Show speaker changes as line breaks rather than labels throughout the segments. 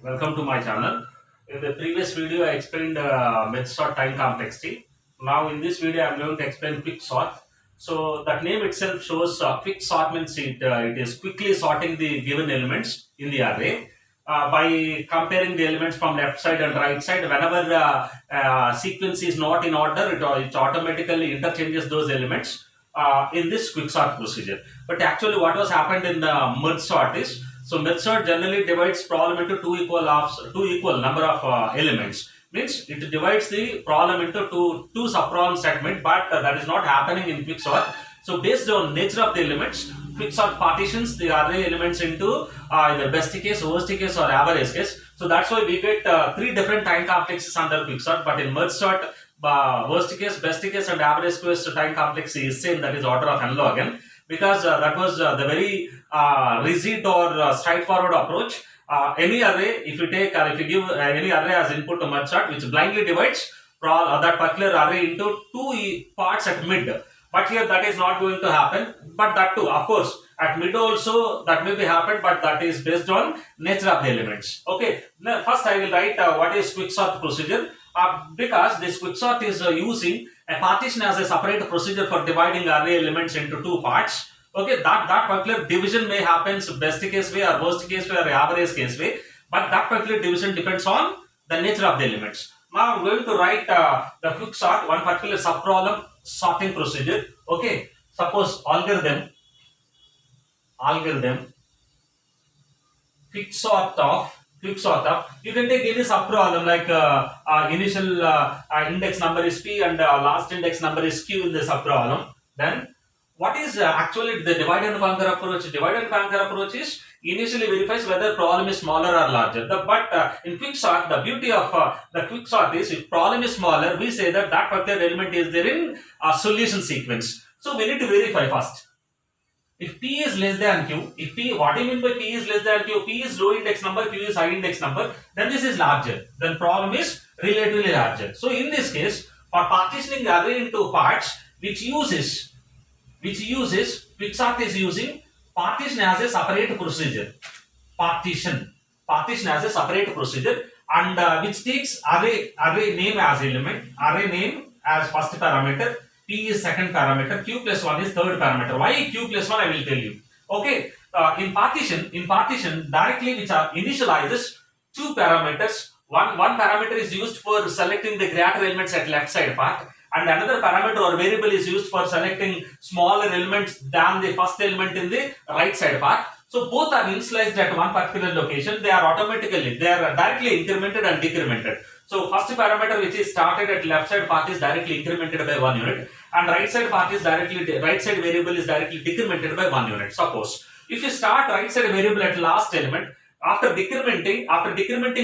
Welcome to my channel. In the previous video, I explained mid-sort time complexity. Now, in this video, I am going to explain quick sort. So, that name itself shows quick sort means it is quickly sorting the given elements in the array by comparing the elements from left side and right side. Whenever sequence is not in order, it automatically interchanges those elements in this quick sort procedure. But actually, what was happened in the merge sort is merge sort generally divides problem into two equal number of elements. Means it divides the problem into two subproblem segment, but that is not happening in quick sort. So based on nature of the elements, quick sort partitions the array elements into either best case, worst case, or average case. So that's why we get three different time complexes under quick sort. But in merge sort, worst case, best case, and average case time complexity is same. That is order of n log n, because that was the very rigid or straightforward approach. Any array, if you take or if you give any array as input to merge sort, which blindly divides that particular array into two parts at mid. But here that is not going to happen. But that too, of course, at mid also that may be happen, but that is based on nature of the elements. Okay. Now, first I will write what is quicksort procedure. Because this quicksort is using a partition as a separate procedure for dividing array elements into two parts. Okay, that particular division may happen best case way or worst case way or average case way, but that particular division depends on the nature of the elements. Now I'm going to write the quick sort, one particular subproblem sorting procedure. Okay, suppose algorithm quick sort of you can take any subproblem like initial index number is p and last index number is q in the subproblem. Then what is actually the divide and conquer approach? Divide and conquer approach is initially verifies whether problem is smaller or larger. But in quick sort, the beauty of the quick sort is if problem is smaller, we say that that particular element is there in a solution sequence. So we need to verify first. If p is less than q, if p, what do you mean by p is less than q? P is low index number, q is high index number, then this is larger. Then problem is relatively larger. So in this case, for partitioning the array into parts, which uses quicksort is using partition as a separate procedure. Partition as a separate procedure, and which takes array name as element, array name as first parameter, p is second parameter, q plus 1 is third parameter. Why q plus 1 I will tell you. Okay, in partition directly which are initializes two parameters. One parameter is used for selecting the greater elements at left side part, and another parameter or variable is used for selecting smaller elements than the first element in the right side part. So both are initialized at one particular location. They are directly incremented and decremented. So first parameter which is started at left side part is directly incremented by 1 unit, and right side variable is directly decremented by 1 unit. Suppose if you start right side variable at last element, after decrementing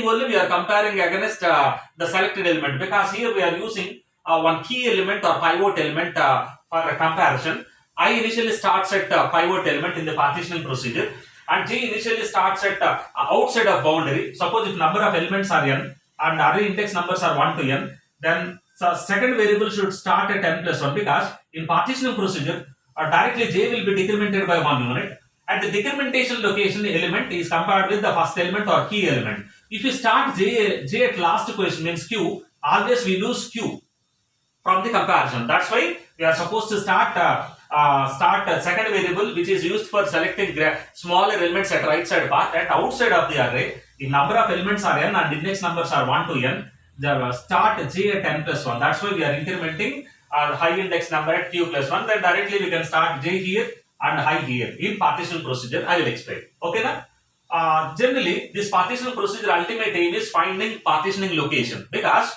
only we are comparing against the selected element, because here we are using one key element or pivot element for a comparison. I initially starts at pivot element in the partitioning procedure, and J initially starts at outside of boundary. Suppose if number of elements are n and array index numbers are 1 to n, then second variable should start at n plus 1, because in partitioning procedure directly J will be decremented by 1 unit. At the decrementation location, element is compared with the first element or key element. If you start J at last position means Q, always we lose Q from the comparison. That's why we are supposed to start a second variable which is used for selecting smaller elements at right side part at outside of the array. If number of elements are n and index numbers are 1 to n, start J at n plus 1. That's why we are incrementing high index number at q plus 1. Then directly we can start J here and high here in partition procedure. I will explain. Okay now? Generally, this partition procedure ultimate aim is finding partitioning location, because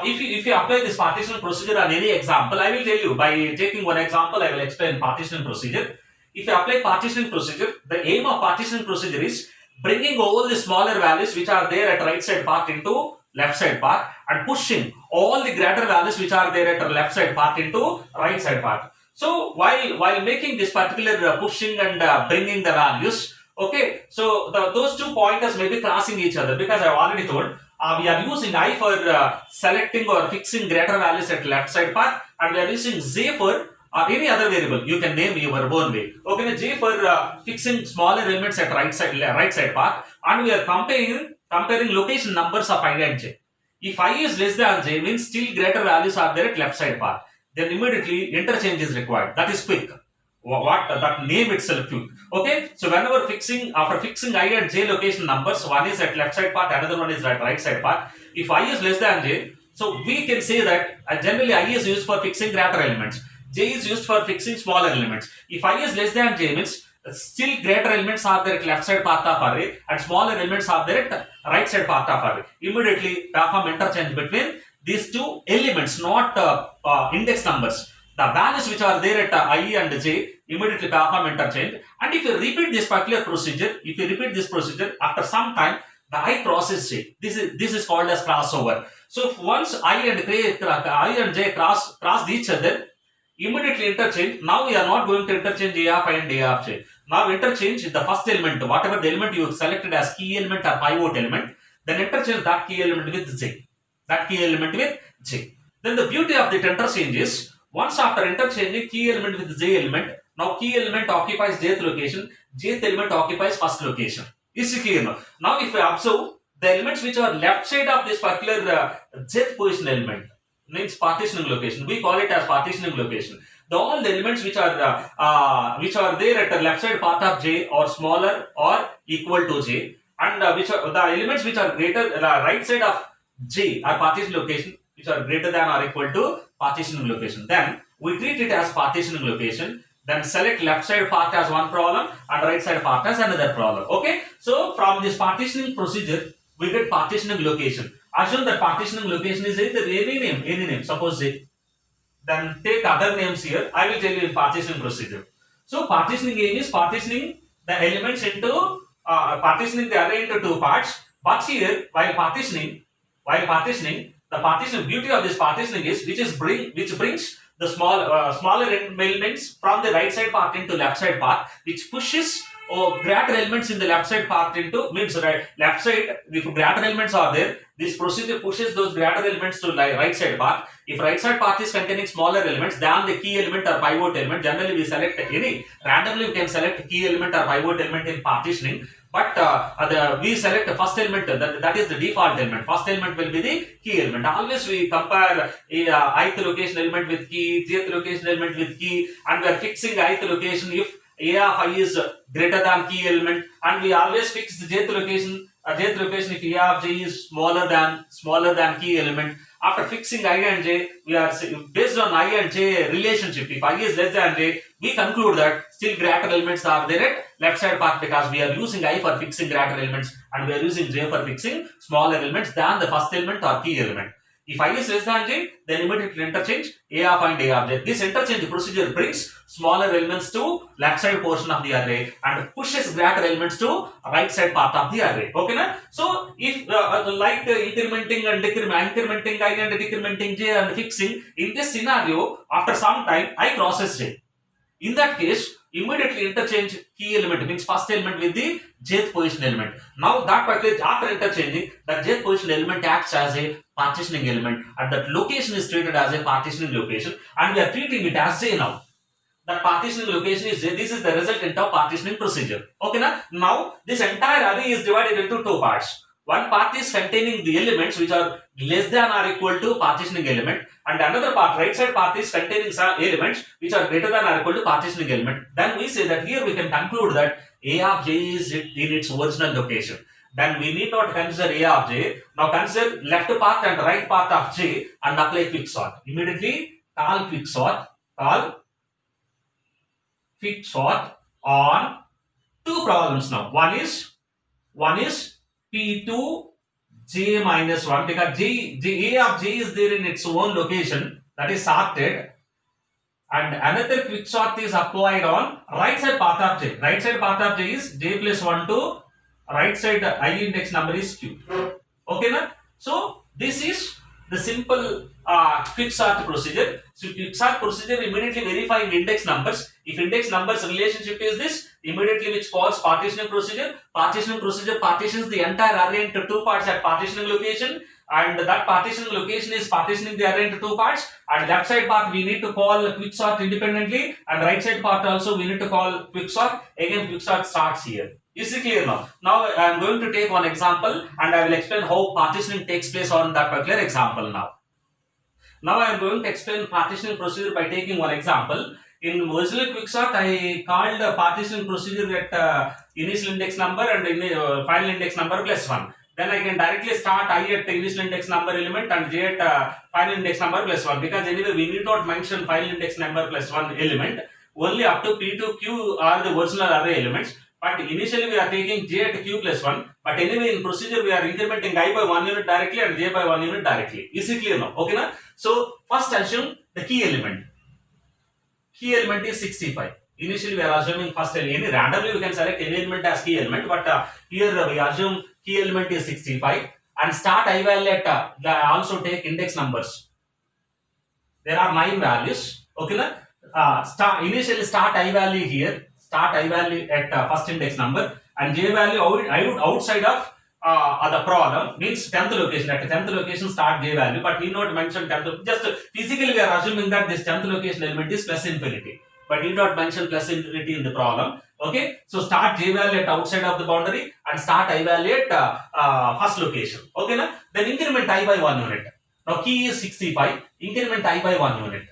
if you apply this partition procedure on any example, I will tell you by taking one example, I will explain partitioning procedure. If you apply partitioning procedure, the aim of partitioning procedure is bringing all the smaller values which are there at right side part into left side part, and pushing all the greater values which are there at left side part into right side part. So while making this particular pushing and bringing the values, okay, so those two pointers may be crossing each other, because I have already told we are using I for selecting or fixing greater values at left side part, and we are using J for any other variable. You can name your own way. Okay, J for fixing smaller elements at right side part, and we are comparing location numbers of I and j. If I is less than j means still greater values are there at left side path. Then immediately interchange is required. That is quick. What that name itself quick. Okay, so whenever after fixing I and j location numbers, one is at left side path, another one is at right side path. If I is less than j, so we can say that generally I is used for fixing greater elements, j is used for fixing smaller elements. If I is less than j means still greater elements are there at left side path of array and smaller elements are there at right side path of array. Immediately perform interchange between these two elements, not index numbers. The values which are there at I and j, immediately perform interchange. And if you repeat this particular procedure, after some time the I crosses j. This is called as crossover. So once I and j cross each other, immediately interchange. Now we are not going to interchange a of I and a of j. Now interchange the first element, whatever the element you selected as key element or pivot element, then interchange that key element with j. Then the beauty of the interchange is, once after interchanging key element with j element, now key element occupies jth location, jth element occupies first location. Is it clear now? Now if we observe the elements which are left side of this particular jth position element, means partitioning location, we call it as partitioning location. All the elements which are there at the left side path of j or smaller or equal to j, and which are the elements which are greater right side of j are partition location, which are greater than or equal to partitioning location. Then we treat it as partitioning location. Then select left side path as one problem and right side path as another problem. Okay. So from this partitioning procedure, we get partitioning location. Assume that partitioning location is either any name, suppose j. Then take other names here. I will tell you in partitioning procedure. So partitioning aim is partitioning the elements into partitioning the array into two parts. But here while partitioning, the partition beauty of this partitioning is which brings the smaller elements from the right side part into left side part, which pushes greater elements in the left side part into left side. If greater elements are there, this procedure pushes those greater elements to right side part. If right side part is containing smaller elements than the key element or pivot element, generally we select any randomly we can select key element or pivot element in partitioning. But we select the first element, that is the default element. First element will be the key element. Always we compare ith location element with key, jth location element with key, and we are fixing ith location if a of I is greater than key element, and we always fix the jth location if a of j is smaller than key element. After fixing I and j, we are based on I and j relationship. If I is less than j, we conclude that still greater elements are there at left side path, because we are using I for fixing greater elements and we are using j for fixing smaller elements than the first element or key element. If I is less than j, then immediately interchange a of I and a of j. This interchange procedure brings smaller elements to left side portion of the array and pushes greater elements to right side part of the array. Okay, na? So if like incrementing I and decrementing j and fixing, in this scenario, after some time I crosses j. In that case, immediately interchange key element, means first element with the jth position element. Now that particular after interchanging, that jth position element acts as a partitioning element, and that location is treated as a partitioning location, and we are treating it as j now. That partitioning location is j. This is the resultant of partitioning procedure. Okay, na? Now this entire array is divided into two parts. One part is containing the elements which are less than or equal to partitioning element, and another part, right side part, is containing some elements which are greater than or equal to partitioning element. Then we say that here we can conclude that a of j is in its original location. Then we need not consider a of j. Now consider left part and right part of j and apply quicksort. Immediately call quicksort on two problems now. One is P2 j minus 1, because a of j is there in its own location, that is sorted, and another quicksort is applied on right side path of j. Right side path of j is j plus 1 to right side I index number is q. Okay, na? So this is the simple quicksort procedure. So quicksort procedure immediately verifying index numbers. If index numbers relationship is this, immediately which calls partitioning procedure. Partitioning procedure partitions the entire array into two parts at partitioning location, and that partitioning location is partitioning the array into two parts. And left side part we need to call quicksort independently, and right side part also we need to call quicksort. Again quicksort starts here. Is it clear now? Now I am going to take one example and I will explain how partitioning takes place on that particular example now. Now I am going to explain partitioning procedure by taking one example. In Mozilla Quicksort, I called the partitioning procedure at initial index number and final index number plus 1. Then I can directly start I at initial index number element and j at final index number plus 1, because anyway we need not mention final index number plus 1 element. Only up to P to Q are the original array elements. But initially we are taking j at q plus 1. But anyway in procedure we are incrementing I by 1 unit directly and j by 1 unit directly. Is it clear now? Okay na? So first assume the key element. Key element is 65. Initially we are assuming first element. Randomly we can select any element as key element, but here we assume key element is 65 and start I value at also take index numbers. There are 9 values. Okay na? Initially start I value here. Start I value at first index number and j value outside of the problem, means 10th location. At 10th location start j value, but we not mention 10th. Just physically we are assuming that this 10th location element is plus infinity, but we not mention plus infinity in the problem. Okay, so start j value at outside of the boundary and start I value at first location. Okay na? Then increment I by 1 unit. Now key is 65, increment I by 1 unit.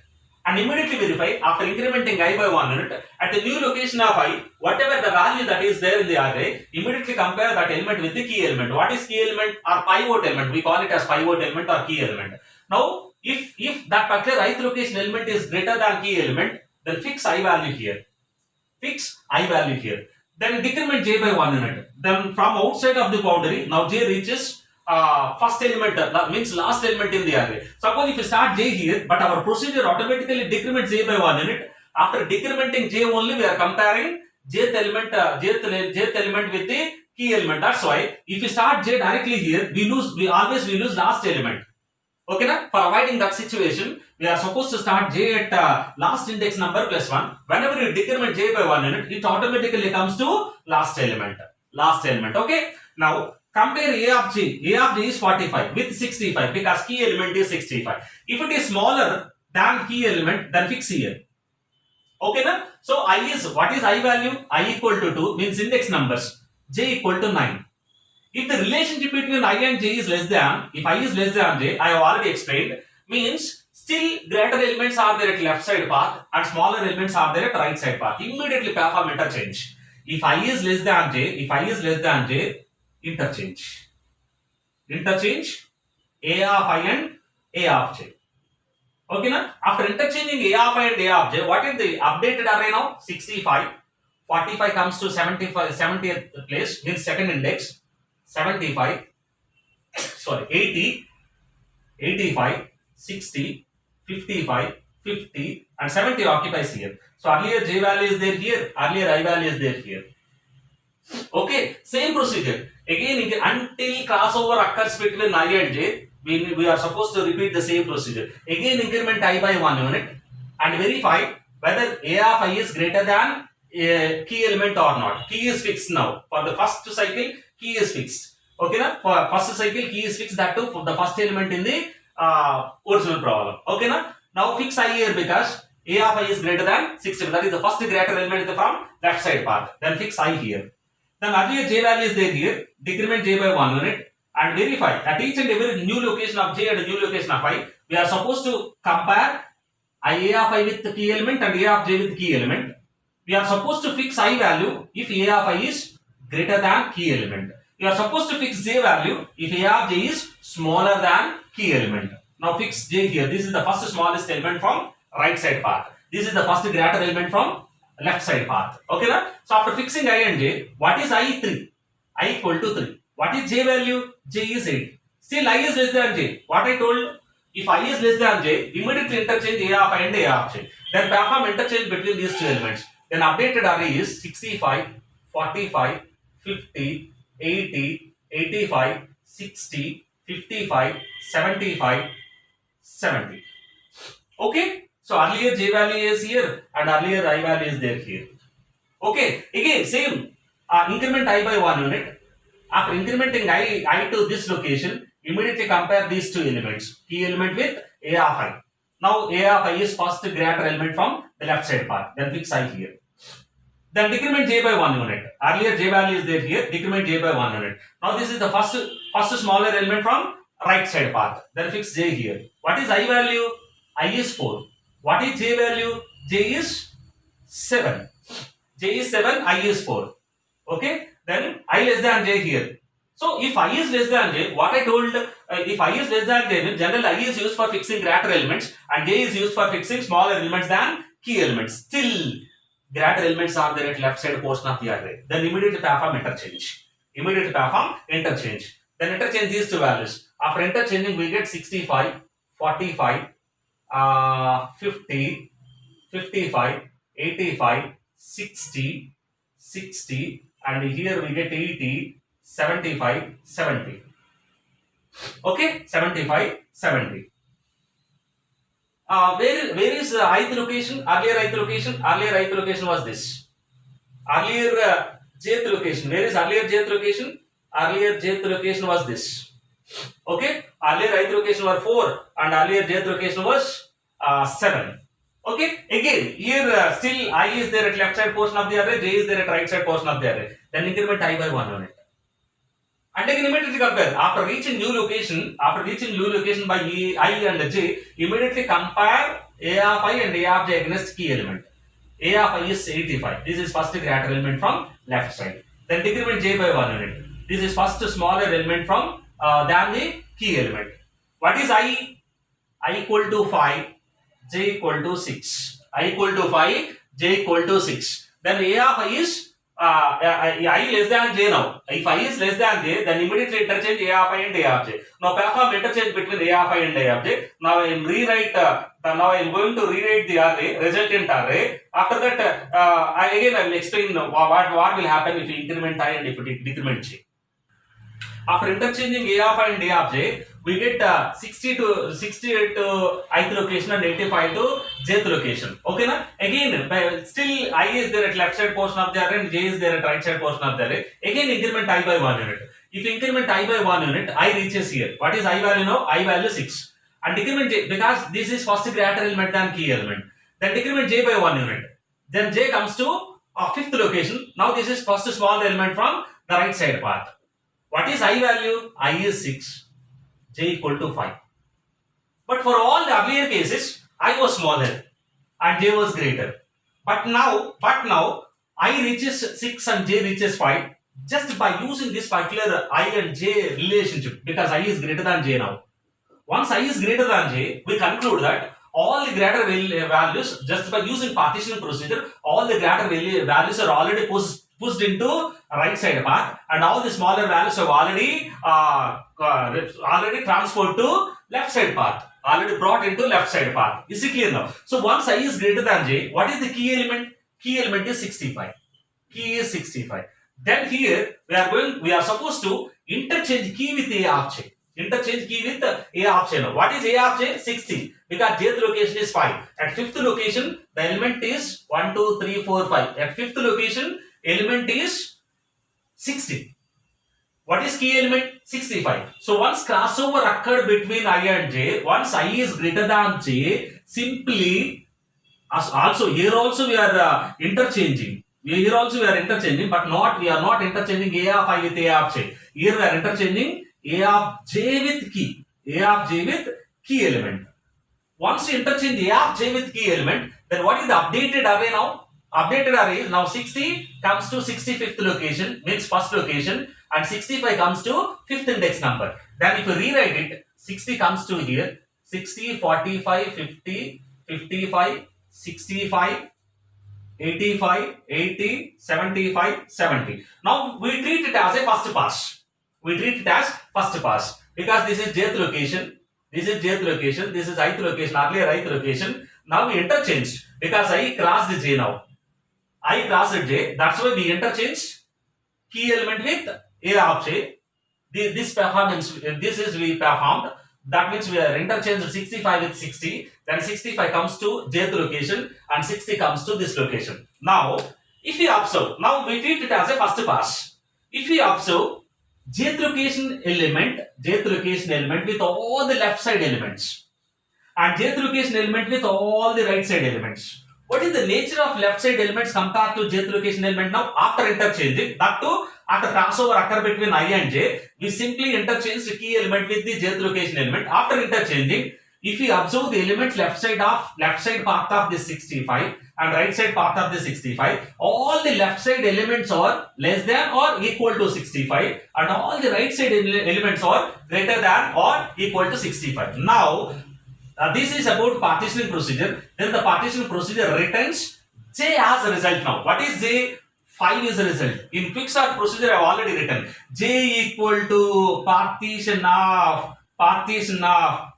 And immediately verify after incrementing I by 1 unit at the new location of I, whatever the value that is there in the array, immediately compare that element with the key element. What is key element or pivot element? We call it as pivot element or key element. Now, if that particular ith location element is greater than key element, then fix I value here. Fix I value here. Then decrement j by 1 unit. Then from outside of the boundary, now j reaches first element, that means last element in the array. Suppose if you start j here, but our procedure automatically decrements j by 1 unit. After decrementing j only, we are comparing jth element with the key element. That's why if you start j directly here, we always lose last element. Okay na? For avoiding that situation, we are supposed to start j at last index number plus 1. Whenever you decrement j by 1 unit, it automatically comes to last element. Last element. Okay. Now compare A of G. A of G is 45 with 65 because key element is 65. If it is smaller than key element, then fix here. Okay na? So I is, what is I value? I equal to 2 means index numbers. J equal to 9. If the relationship between I and j is less than, if I is less than j, I have already explained, means still greater elements are there at left side path and smaller elements are there at right side path. Immediately perform interchange. If I is less than j, interchange. Interchange A of I and A of j. Okay na? After interchanging A of I and A of j, what is the updated array now? 65. 45 comes to 70th place, means second index. 75, sorry, 80, 85, 60, 55, 50 and 70 occupies here. So earlier j value is there here, earlier I value is there here. Okay, same procedure. Again, until crossover occurs between I and j, we are supposed to repeat the same procedure. Again, increment I by 1 unit and verify whether A of I is greater than a key element or not. Key is fixed now. For the first cycle, key is fixed. Okay na? For first cycle, key is fixed, that too for the first element in the original problem. Okay na? Now fix I here because A of I is greater than 60. That is the first greater element from left side path. Then fix I here. Then earlier j value is there here. Decrement j by 1 unit and verify at each and every new location of j and new location of I. We are supposed to compare A of I with the key element and A of j with key element. We are supposed to fix I value if A of I is greater than key element. We are supposed to fix j value if A of j is smaller than key element. Now fix j here. This is the first smallest element from right side path. This is the first greater element from left side path. Okay na? So after fixing I and j, what is I? 3. I equal to 3. What is j value? J is 8. Still I is less than j. What I told? If I is less than j, immediately interchange A of I and A of j. Then perform interchange between these two elements. Then updated array is 65, 45, 50, 80, 85, 60, 55, 75, 70. Okay. So earlier j value is here and earlier I value is there here. Okay. Again same increment I by 1 unit. After incrementing I to this location, immediately compare these two elements. Key element with A of I. Now A of I is first greater element from the left side path. Then fix I here. then decrement j by 1 unit. Earlier j value is there here, decrement j by 1 unit. Now this is the first smaller element from right side path. Then fix j here. What is I value? I is 4. What is j value? J is 7. J is 7, I is 4. Okay, then I less than j here. So if I is less than j, what I told, if I is less than j, then general I is used for fixing greater elements and j is used for fixing smaller elements than key elements. Still, greater elements are there at left side portion of the array. Then immediately perform interchange. Immediately perform interchange. Then interchange these two values. After interchanging, we get 65, 45, 50, 55, 85, 60, 60, and here we get 80, 75, 70. Okay, 75, 70. Where is ith location? Earlier ith location? Earlier ith location was this. Earlier jth location. Where is earlier jth location? Earlier jth location was this. Okay, earlier ith location was 4 and earlier jth location was 7. Okay, again here still I is there at left side portion of the array, j is there at right side portion of the array. Then increment I by 1 unit. And again immediately compare. After reaching new location by I and j, immediately compare a of I and a of j against key element. A of I is 85. This is first greater element from left side. Then decrement j by 1 unit. This is first smaller element from than the key element. What is I? I equal to 5, j equal to 6. I equal to 5, j equal to 6. Then a of I is I less than j now. If I is less than j, then immediately interchange a of I and a of j. Now perform interchange between a of I and a of j. Now I am going to rewrite the array, resultant array. After that, I will explain what will happen if you increment I and if you decrement j. After interchanging a of I and a of j, we get 60 to 68 to ith location and 85 to jth location. Okay, na? Again, still I is there at left side portion of the array and j is there at right side portion of the array. Again, increment I by 1 unit. If you increment I by 1 unit, I reaches here. What is I value now? I value 6. And decrement j, because this is first greater element than key element. Then decrement j by 1 unit. Then j comes to fifth location. Now this is first small element from the right side path. What is I value? I is 6. J equal to 5. But for all the earlier cases, I was smaller and j was greater. But now I reaches 6 and j reaches 5 just by using this particular I and j relationship, because I is greater than j now. Once I is greater than j, we conclude that all the greater values, just by using partition procedure, all the greater values are already pushed into right side path, and all the smaller values have already transferred to left side path, already brought into left side path. Is it clear now? So once I is greater than j, what is the key element? Key element is 65. Key is 65. Then here we are supposed to interchange key with a of j. Interchange key with a of j now. What is a of j? 60. Because jth location is 5. At fifth location, the element is 1, 2, 3, 4, 5. At fifth location, element is 60. What is key element? 65. So once crossover occurred between I and j, once I is greater than j, simply, also here also we are interchanging. Here also we are interchanging, but we are not interchanging a of I with a of j. Here we are interchanging a of j with key. A of j with key element. Once you interchange a of j with key element, then what is the updated array now? Updated array is now 60 comes to 65th location, means first location, and 65 comes to 5th index number. Then if you rewrite it, 60 comes to here, 60, 45, 50, 55, 65, 85, 80, 75, 70. Now we treat it as a first pass. We treat it as first pass because this is jth location, this is jth location, this is ith location, earlier ith location. Now we interchange because I crossed j now. I crossed j, that's why we interchange key element with a of j. This is we performed. That means we are interchanged 65 with 60. Then 65 comes to jth location and 60 comes to this location. Now, if we observe, now we treat it as a first pass. If we observe jth location element with all the left side elements and jth location element with all the right side elements. What is the nature of left side elements compared to jth location element now after interchanging? That too, after crossover occur between I and j, we simply interchange the key element with the jth location element. After interchanging, if we observe the elements left side part of this 65 and right side part of the 65, all the left side elements are less than or equal to 65 and all the right side elements are greater than or equal to 65. Now, this is about partitioning procedure. Then the partitioning procedure returns J as a result now. What is J? 5 is the result. In quicksort procedure, I have already written J equal to partition of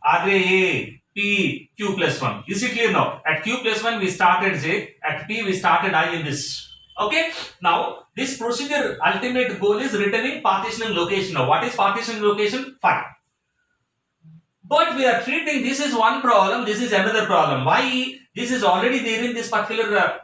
array A, P, Q plus 1. Is it clear now? At Q plus 1, we started J. At P, we started I in this. Okay. Now, this procedure ultimate goal is returning partitioning location. Now, what is partitioning location? 5. But we are treating this is one problem, this is another problem. Why? This is already there in this particular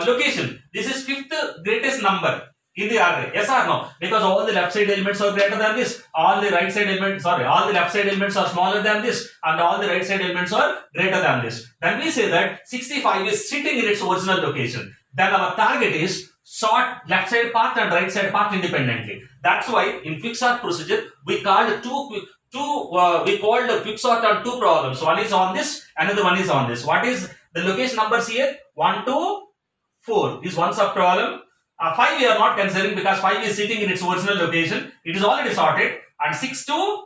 location. This is fifth greatest number in the array. Yes or no? Because all the left side elements are greater than this. All the left side elements are smaller than this. And all the right side elements are greater than this. Then we say that 65 is sitting in its original location. Then our target is sort left side part and right side part independently. That's why in quicksort procedure, we called we called the quicksort on two problems. One is on this, another one is on this. What is the location numbers here? 1, 2, 4 is one sub problem. 5 we are not considering because 5 is sitting in its original location. It is already sorted. And 6 to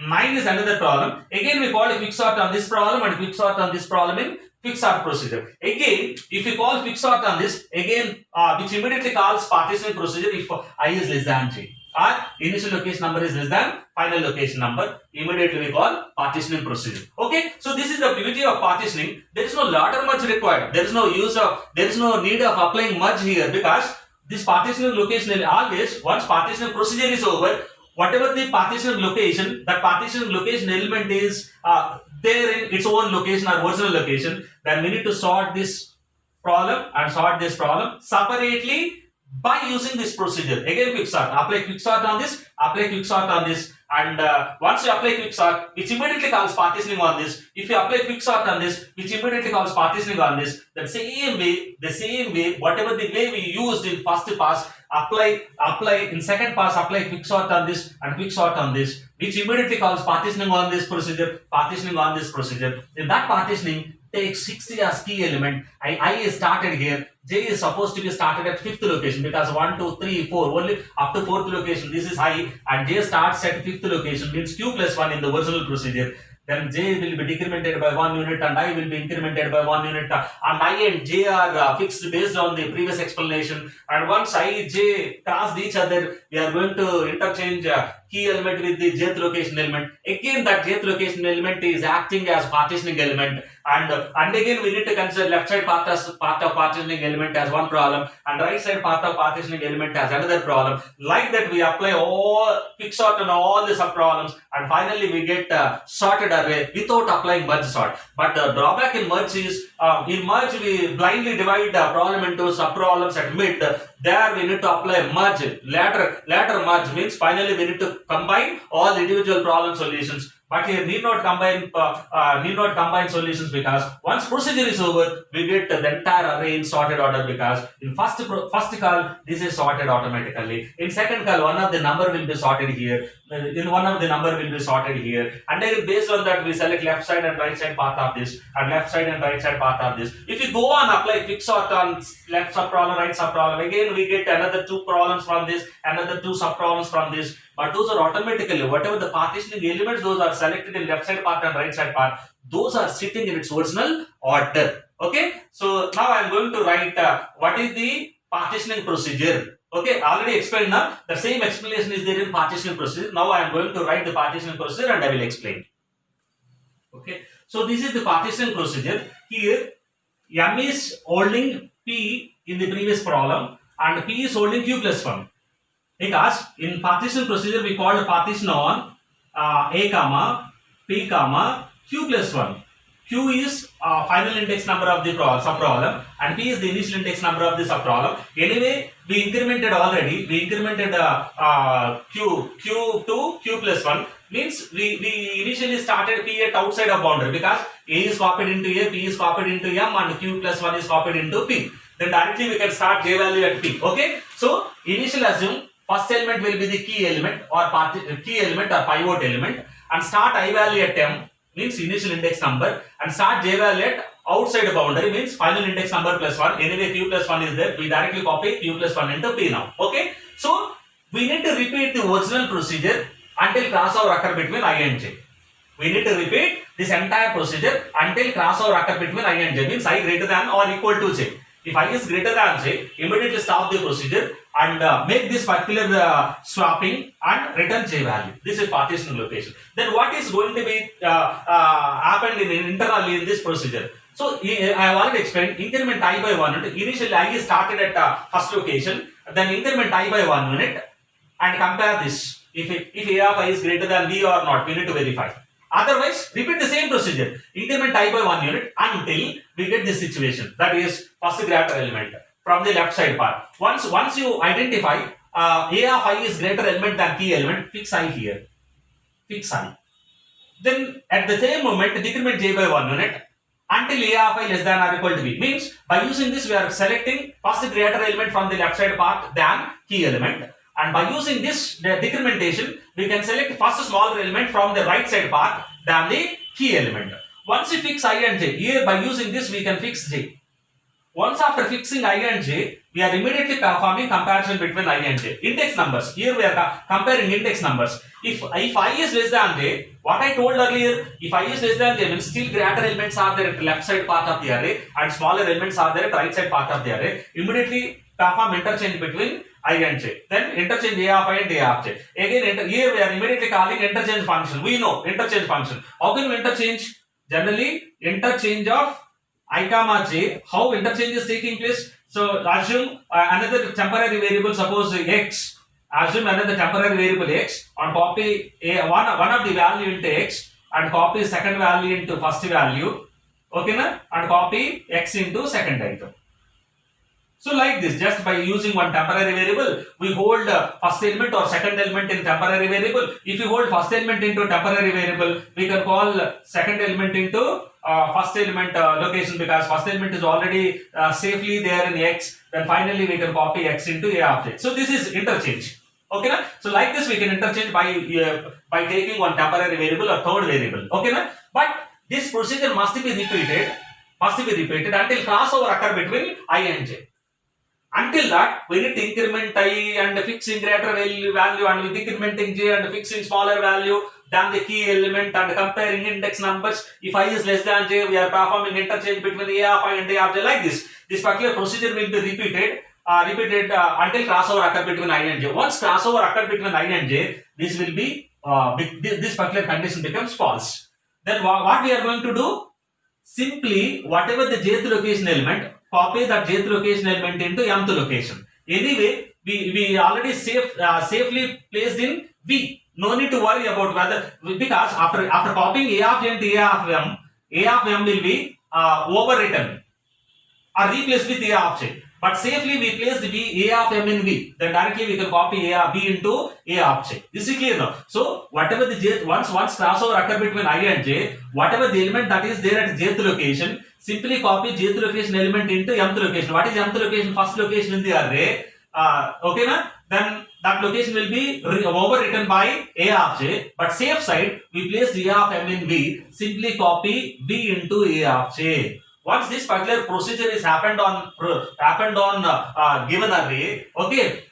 9 is another problem. Again, we call a quicksort on this problem and quicksort on this problem in quicksort procedure. Again, if we call quicksort on this, again, which immediately calls partitioning procedure if I is less than j. Or initial location number is less than final location number, immediately we call partitioning procedure. Okay, so this is the beauty of partitioning. There is no ladder merge required. There is no need of applying merge here because this partitioning location always, once partitioning procedure is over, whatever the partitioning location, that partitioning location element is there in its own location or original location, then we need to sort this problem and sort this problem separately by using this procedure. Again, quicksort. Apply quicksort on this, apply quicksort on this, and once you apply quicksort, which immediately calls partitioning on this. If you apply quicksort on this, which immediately calls partitioning on this, the same way, whatever the way we used in first pass, apply in second pass, apply quicksort on this and quicksort on this, which immediately calls partitioning on this procedure, partitioning on this procedure. In that partitioning, take 60 as key element. I is started here. J is supposed to be started at 5th location because 1, 2, 3, 4 only up to 4th location. This is high and J starts at 5th location means Q plus 1 in the original procedure. Then J will be decremented by 1 unit and I will be incremented by 1 unit. And I and J are fixed based on the previous explanation. And once I, J cross each other, we are going to interchange key element with the jth location element. Again, that jth location element is acting as partitioning element. And again, we need to consider left side part of partitioning element as one problem and right side part of partitioning element as another problem. Like that, we apply all quicksort on all the sub problems, and finally we get sorted array without applying merge sort. But the drawback in merge is in merge we blindly divide the problem into sub problems at mid. There we need to apply merge. Later merge means finally we need to combine all the individual problem solutions. But here need not combine solutions because once procedure is over, we get the entire array in sorted order because in first call this is sorted automatically. In second call one of the number will be sorted here. In one of the number will be sorted here, and then based on that we select left side and right side part of this and left side and right side part of this. If you go on apply quicksort on left sub problem, right sub problem, again we get another 2 problems from this, another 2 sub problems from this. But those are automatically, whatever the partitioning elements, those are selected in left side part and right side part. Those are sitting in its original order. Okay. So now I am going to write what is the partitioning procedure. Okay. Already explained now. The same explanation is there in partitioning procedure. Now I am going to write the partitioning procedure and I will explain. Okay. So this is the partitioning procedure. Here M is holding P in the previous problem and P is holding Q plus 1. Because in partition procedure we called partition on A comma P comma Q plus 1. Q is final index number of the subproblem, and P is the initial index number of the subproblem. Anyway, we incremented already. We incremented Q to Q plus 1. Means we initially started P at outside of boundary because A is copied into A, P is copied into M, and Q plus 1 is copied into P. Then directly we can start J value at P. Okay. So initial assume first element will be the key element or pivot element, and start I value at M means initial index number, and start J value at outside the boundary means final index number plus 1. Anyway, Q plus 1 is there. We directly copy Q plus 1 into P now. Okay. So we need to repeat the original procedure until crossover occur between I and J. We need to repeat this entire procedure until crossover occur between I and J, means I greater than or equal to J. If I is greater than J, immediately stop the procedure and make this particular swapping and return J value. This is partition location. Then what is going to be happened internally in this procedure? So I have already explained increment I by 1 unit. Initially I is started at first location, then increment I by 1 unit and compare this. If A of I is greater than B or not, we need to verify. Otherwise, repeat the same procedure. Increment I by 1 unit until we get this situation. That is first greater element from the left side part. Once you identify A of I is greater element than key element, fix I here. Fix I. Then at the same moment, decrement J by 1 unit until A of I less than or equal to B. Means by using this, we are selecting first greater element from the left side part than key element. And by using this decrementation, we can select first smaller element from the right side part than the key element. Once we fix I and J, here by using this we can fix J. Once after fixing I and J, we are immediately performing comparison between I and J. Index numbers. Here we are comparing index numbers. If I is less than J, what I told earlier, if I is less than J means still greater elements are there at left side part of the array and smaller elements are there at right side part of the array. Immediately perform interchange between I and J. Then interchange A of I and A of J. Again, here we are immediately calling interchange function. We know interchange function. How can we interchange? Generally, interchange of I comma J. How interchange is taking place? So assume another temporary variable, suppose X. Assume another temporary variable X and copy one of the value into X and copy second value into first value. Okay, na? And copy X into second item. So like this, just by using one temporary variable, we hold first element or second element in temporary variable. If you hold first element into temporary variable, we can call second element into first element location because first element is already safely there in X. Then finally we can copy X into A of X. So this is interchange. Okay, na? So like this we can interchange by taking one temporary variable or third variable. Okay, na? But this procedure must be repeated until crossover occur between I and J. Until that, we need to increment I and fixing greater value and with incrementing J and fixing smaller value than the key element and comparing index numbers. If I is less than J, we are performing interchange between A of I and A of J like this. This particular procedure will be repeated until crossover occur between I and J. Once crossover occur between I and J, this will be this particular condition becomes false. Then what we are going to do? Simply whatever the jth location element, copy that jth location element into mth location. Anyway, we already safely placed in V. No need to worry about whether, because after copying A of J into A of M will be overwritten or replaced with A of J. But safely we placed A of M in V. Then directly we can copy A of B into A of J. This is clear now. So whatever the J, once crossover occur between I and J, whatever the element that is there at jth location, simply copy jth location element into mth location. What is mth location? First location in the array. Okay, na? Then that location will be overwritten by A of J. But safe side, we place A of M in V. Simply copy V into A of J. Once this particular procedure is happened on given array, okay,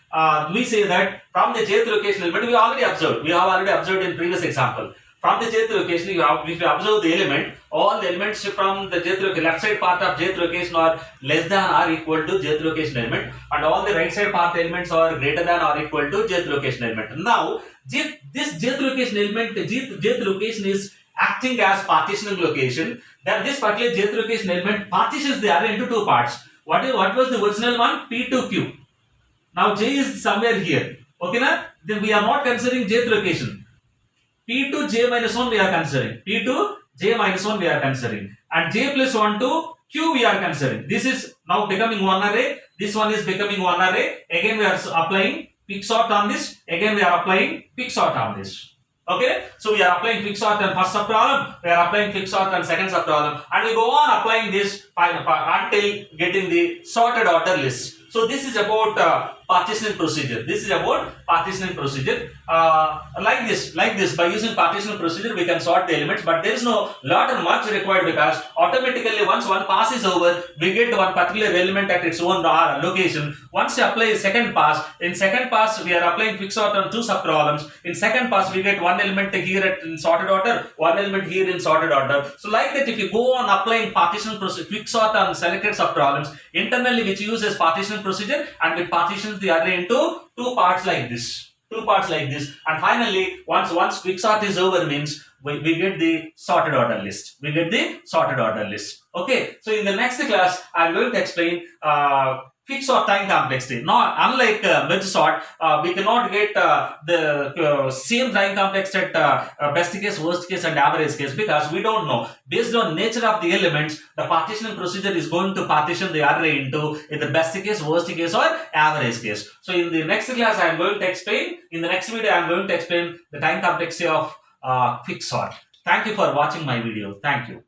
we say that from the jth location element we have already observed in previous example. From the jth location, if you observe the element, all the elements from the jth location, left side part of jth location are less than or equal to jth location element, and all the right side part elements are greater than or equal to jth location element. Now, this jth location element, jth location is acting as partitioning location. Then this particular jth location element partitions the array into two parts. What was the original one? P to Q. Now J is somewhere here. Okay, na? Then we are not considering jth location. P to J minus 1 we are considering. P to j minus 1 we are considering, and j plus 1 to q we are considering. This is now becoming one array, this one is becoming one array. Again we are applying quicksort on this, again we are applying quicksort on this. Okay, so we are applying quicksort on first subproblem, we are applying quicksort on second subproblem, and we go on applying this until getting the sorted order list. So this is about partitioning procedure. This is about partitioning procedure. Like this, by using partitioning procedure, we can sort the elements, but there is no lot or much required, because automatically once one pass is over, we get one particular element at its own location. Once you apply second pass, in second pass we are applying quicksort on two subproblems. In second pass we get one element here in sorted order, one element here in sorted order. So like that, if you go on applying partition procedure, quicksort on selected subproblems, internally which uses partition procedure, and it partitions the array into two parts like this, and finally once quicksort is over means we get the sorted order list, okay. So in the next class I am going to explain quicksort time complexity. Now unlike merge sort, we cannot get the same time complexity at best case, worst case and average case, because we don't know, based on nature of the elements, the partitioning procedure is going to partition the array into either best case, worst case or average case. So in the next class I am going to explain, in the next video I am going to explain the time complexity of quicksort. Thank you for watching my video. Thank you.